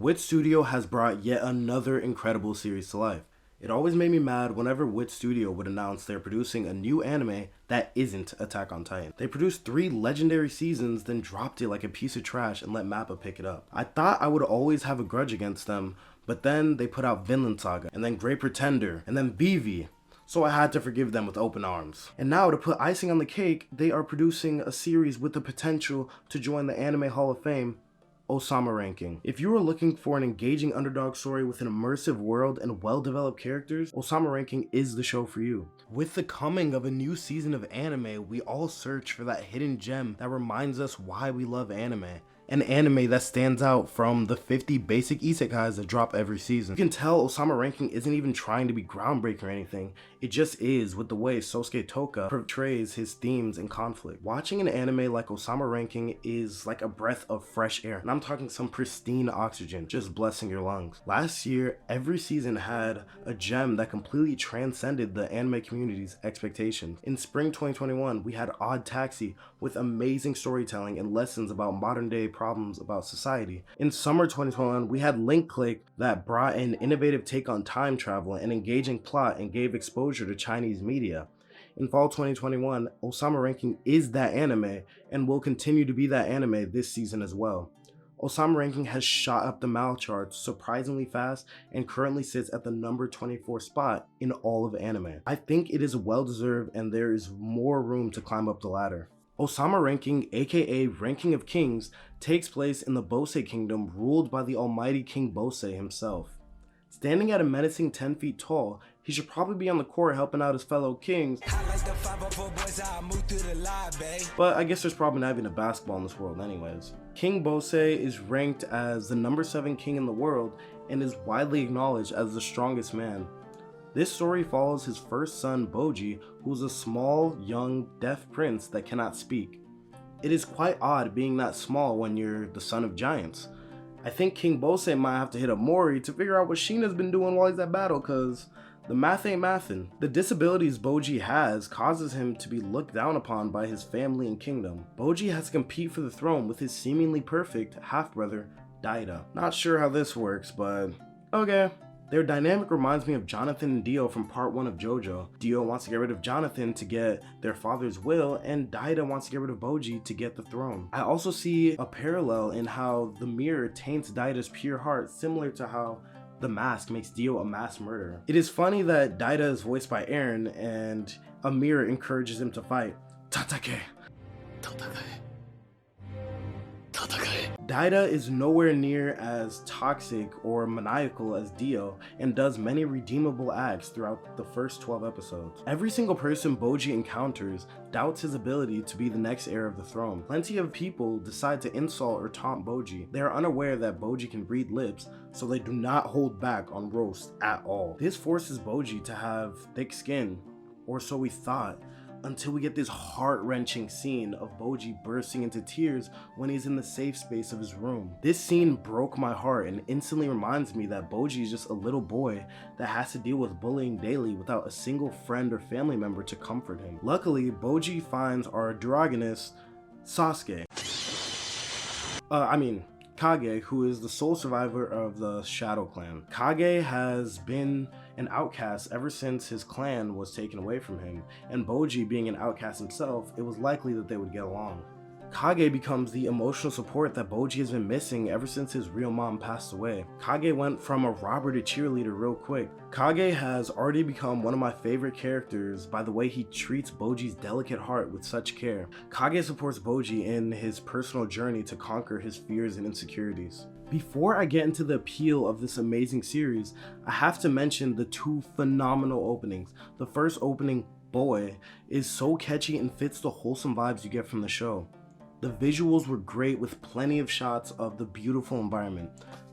Wit Studio has brought yet another incredible series to life. It always made me mad whenever Wit Studio would announce they're producing a new anime that isn't Attack on Titan. They produced 3 legendary seasons, then dropped it like a piece of trash and let MAPPA pick it up. I thought I would always have a grudge against them, but then they put out Vinland Saga, and then Great Pretender, and then Vivi. So I had to forgive them with open arms. And now, to put icing on the cake, they are producing a series with the potential to join the Anime Hall of Fame, Ousama Ranking. If you are looking for an engaging underdog story with an immersive world and well-developed characters, Ousama Ranking is the show for you. With the coming of a new season of anime, we all search for that hidden gem that reminds us why we love anime. An anime that stands out from the 50 basic isekais that drop every season. You can tell Ousama Ranking isn't even trying to be groundbreaking or anything, it just is with the way Sosuke Toka portrays his themes and conflict. Watching an anime like Ousama Ranking is like a breath of fresh air, and I'm talking some pristine oxygen, just blessing your lungs. Last year, every season had a gem that completely transcended the anime community's expectations. In spring 2021, we had Odd Taxi with amazing storytelling and lessons about modern day problems about society. In summer 2021, we had Link Click that brought an innovative take on time travel and engaging plot and gave exposure to Chinese media. In fall 2021, Ousama Ranking is that anime and will continue to be that anime this season as well. Ousama Ranking has shot up the mal charts surprisingly fast and currently sits at the number 24 spot in all of anime. I think it is well deserved and there is more room to climb up the ladder. Ousama Ranking, aka Ranking of Kings, takes place in the Bose Kingdom ruled by the almighty King Bose himself. Standing at a menacing 10 feet tall, he should probably be on the court helping out his fellow kings, but I guess there's probably not even a basketball in this world anyways. King Bose is ranked as the number 7 king in the world and is widely acknowledged as the strongest man. This story follows his first son Boji, who is a small, young, deaf prince that cannot speak. It is quite odd being that small when you're the son of giants. I think King Bose might have to hit up Mori to figure out what Sheena's been doing while he's at battle, cause the math ain't mathin'. The disabilities Boji has causes him to be looked down upon by his family and kingdom. Boji has to compete for the throne with his seemingly perfect half-brother, Daida. Not sure how this works, but okay. Their dynamic reminds me of Jonathan and Dio from part 1 of JoJo. Dio wants to get rid of Jonathan to get their father's will, and Daida wants to get rid of Boji to get the throne. I also see a parallel in how the mirror taints Daida's pure heart, similar to how the mask makes Dio a mass murderer. It is funny that Daida is voiced by Eren, and a mirror encourages him to fight. Tatake! Tatake! Daida is nowhere near as toxic or maniacal as Dio and does many redeemable acts throughout the first 12 episodes. Every single person Boji encounters doubts his ability to be the next heir of the throne. Plenty of people decide to insult or taunt Boji. They are unaware that Boji can read lips, so they do not hold back on roast at all. This forces Boji to have thick skin, or so we thought, until we get this heart-wrenching scene of Boji bursting into tears when he's in the safe space of his room. This scene broke my heart and instantly reminds me that Boji is just a little boy that has to deal with bullying daily without a single friend or family member to comfort him. Luckily, Boji finds our androgynous Sasuke. Kage, who is the sole survivor of the Shadow Clan. Kage has been an outcast ever since his clan was taken away from him, and Boji being an outcast himself, it was likely that they would get along. Kage becomes the emotional support that Boji has been missing ever since his real mom passed away. Kage went from a robber to cheerleader real quick. Kage has already become one of my favorite characters by the way he treats Boji's delicate heart with such care. Kage supports Boji in his personal journey to conquer his fears and insecurities. Before I get into the appeal of this amazing series, I have to mention the 2 phenomenal openings. The first opening, Boy, is so catchy and fits the wholesome vibes you get from the show. The visuals were great with plenty of shots of the beautiful environment.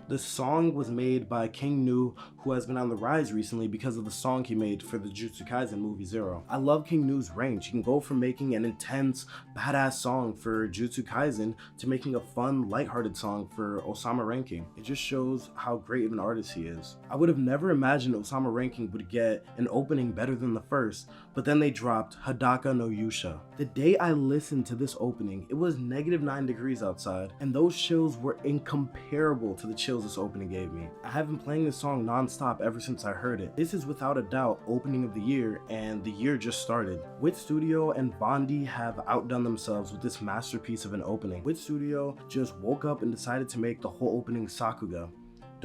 The song was made by King Nu, who has been on the rise recently because of the song he made for the Jujutsu Kaisen movie Zero. I love King Nu's range. He can go from making an intense, badass song for Jujutsu Kaisen to making a fun, lighthearted song for Ousama Ranking. It just shows how great of an artist he is. I would have never imagined Ousama Ranking would get an opening better than the first, but then they dropped Hadaka no Yusha. The day I listened to this opening, it was -9 degrees outside, and those chills were incomparable to the chills chills this opening gave me. I have been playing this song non-stop ever since I heard it. This is without a doubt opening of the year, and the year just started. Wit Studio and Bondi have outdone themselves with this masterpiece of an opening. Wit Studio just woke up and decided to make the whole opening Sakuga.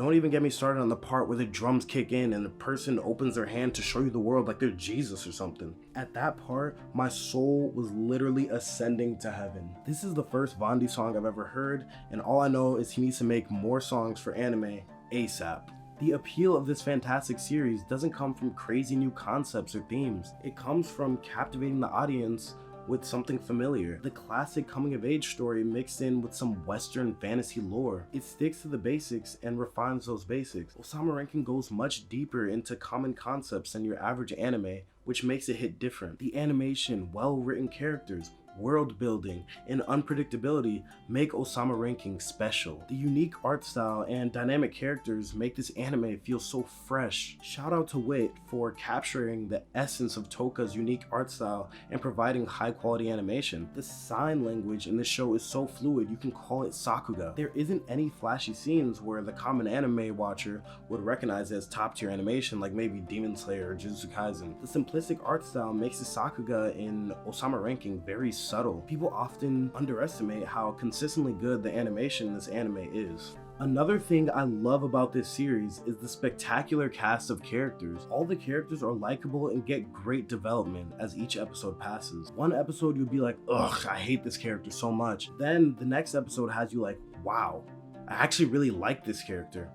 Don't even get me started on the part where the drums kick in and the person opens their hand to show you the world like they're Jesus or something. At that part, my soul was literally ascending to heaven. This is the first Bondi song I've ever heard, and all I know is he needs to make more songs for anime ASAP. The appeal of this fantastic series doesn't come from crazy new concepts or themes. It comes from captivating the audience with something familiar. The classic coming-of-age story mixed in with some Western fantasy lore. It sticks to the basics and refines those basics. Ousama Ranking goes much deeper into common concepts than your average anime, which makes it hit different. The animation, well-written characters, world building, and unpredictability make Ousama Ranking special. The unique art style and dynamic characters make this anime feel so fresh. Shout out to Wit for capturing the essence of Toka's unique art style and providing high quality animation. The sign language in this show is so fluid you can call it Sakuga. There isn't any flashy scenes where the common anime watcher would recognize it as top tier animation like maybe Demon Slayer or Jujutsu Kaisen. The simplistic art style makes the Sakuga in Ousama Ranking very subtle. People often underestimate how consistently good the animation in this anime is. Another thing I love about this series is the spectacular cast of characters. All the characters are likable and get great development as each episode passes. One episode you'll be like, ugh, I hate this character so much. Then the next episode has you like, wow, I actually really like this character.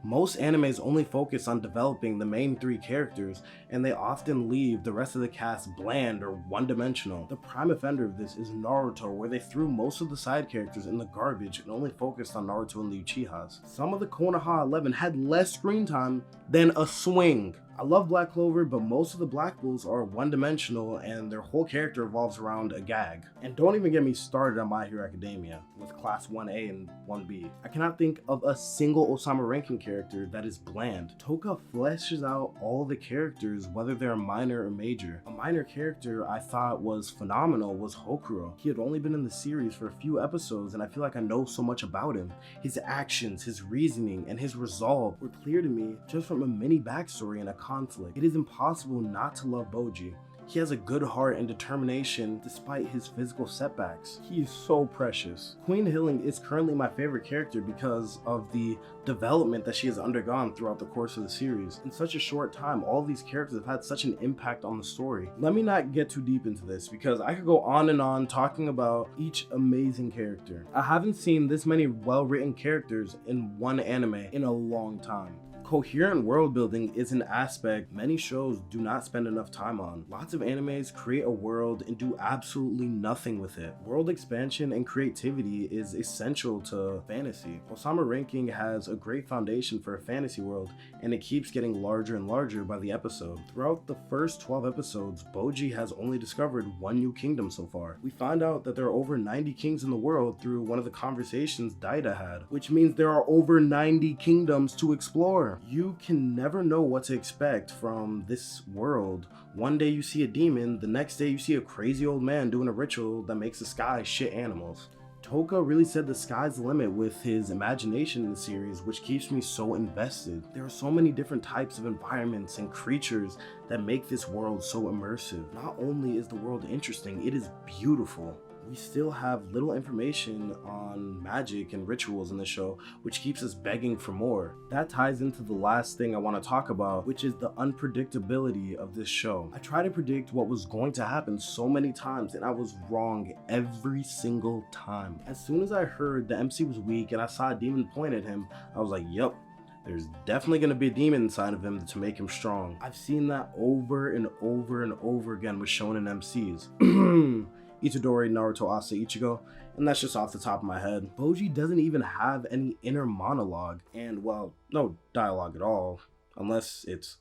Most animes only focus on developing the main three characters, and they often leave the rest of the cast bland or one-dimensional. The prime offender of this is Naruto, where they threw most of the side characters in the garbage and only focused on Naruto and the Uchihas. Some of the Konoha 11 had less screen time than a swing. I love Black Clover, but most of the Black Bulls are one-dimensional and their whole character revolves around a gag. And don't even get me started on My Hero Academia with Class 1A and 1B. I cannot think of a single Ousama Ranking character that is bland. Toka fleshes out all the characters, whether they're minor or major. A minor character I thought was phenomenal was Hokuro. He had only been in the series for a few episodes and I feel like I know so much about him. His actions, his reasoning, and his resolve were clear to me just from a mini backstory and a conflict. It is impossible not to love Boji. He has a good heart and determination despite his physical setbacks. He is so precious. Queen Hilling is currently my favorite character because of the development that she has undergone throughout the course of the series. In such a short time, all of these characters have had such an impact on the story. Let me not get too deep into this because I could go on and on talking about each amazing character. I haven't seen this many well-written characters in one anime in a long time. Coherent world building is an aspect many shows do not spend enough time on. Lots of animes create a world and do absolutely nothing with it. World expansion and creativity is essential to fantasy. Ousama Ranking has a great foundation for a fantasy world, and it keeps getting larger and larger by the episode. Throughout the first 12 episodes, Boji has only discovered one new kingdom so far. We find out that there are over 90 kings in the world through one of the conversations Daida had, which means there are over 90 kingdoms to explore. You can never know what to expect from this world. One day you see a demon, the next day you see a crazy old man doing a ritual that makes the sky shit animals. Toka really said the sky's the limit with his imagination in the series, which keeps me so invested. There are so many different types of environments and creatures that make this world so immersive. Not only is the world interesting, it is beautiful. We still have little information on magic and rituals in the show, which keeps us begging for more. That ties into the last thing I want to talk about, which is the unpredictability of this show. I tried to predict what was going to happen so many times, and I was wrong every single time. As soon as I heard the MC was weak and I saw a demon point at him, I was like, yep, there's definitely going to be a demon inside of him to make him strong. I've seen that over and over and over again with shonen MCs. Itadori, Naruto, Asa, Ichigo, and that's just off the top of my head. Boji doesn't even have any inner monologue, and well, no dialogue at all, unless it's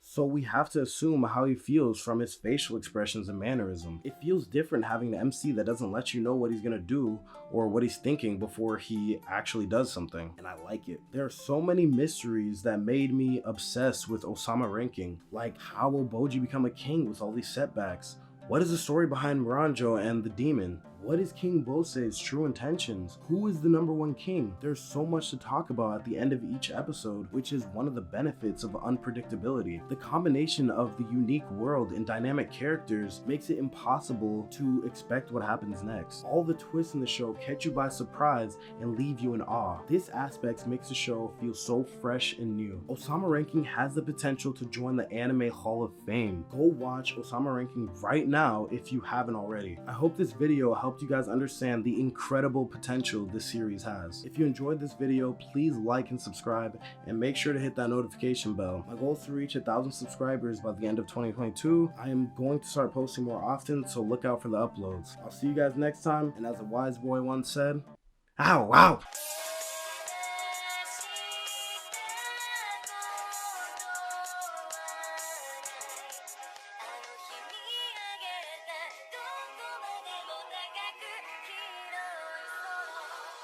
so we have to assume how he feels from his facial expressions and mannerism. It feels different having an MC that doesn't let you know what he's gonna do or what he's thinking before he actually does something, and I like it. There are so many mysteries that made me obsessed with Ousama Ranking, like how will Boji become a king with all these setbacks? What is the story behind Miranjo and the demon? What is King Bose's true intentions? Who is the number one king? There's so much to talk about at the end of each episode, which is one of the benefits of unpredictability. The combination of the unique world and dynamic characters makes it impossible to expect what happens next. All the twists in the show catch you by surprise and leave you in awe. This aspect makes the show feel so fresh and new. Ousama Ranking has the potential to join the Anime Hall of Fame. Go watch Ousama Ranking right now if you haven't already. I hope this video helped you guys understand the incredible potential this series has. If you enjoyed this video, please like and subscribe, and make sure to hit that notification bell. My goal is to reach 1,000 subscribers by the end of 2022. I am going to start posting more often, so look out for the uploads. I'll see you guys next time, and as a wise boy once said, ow, ow!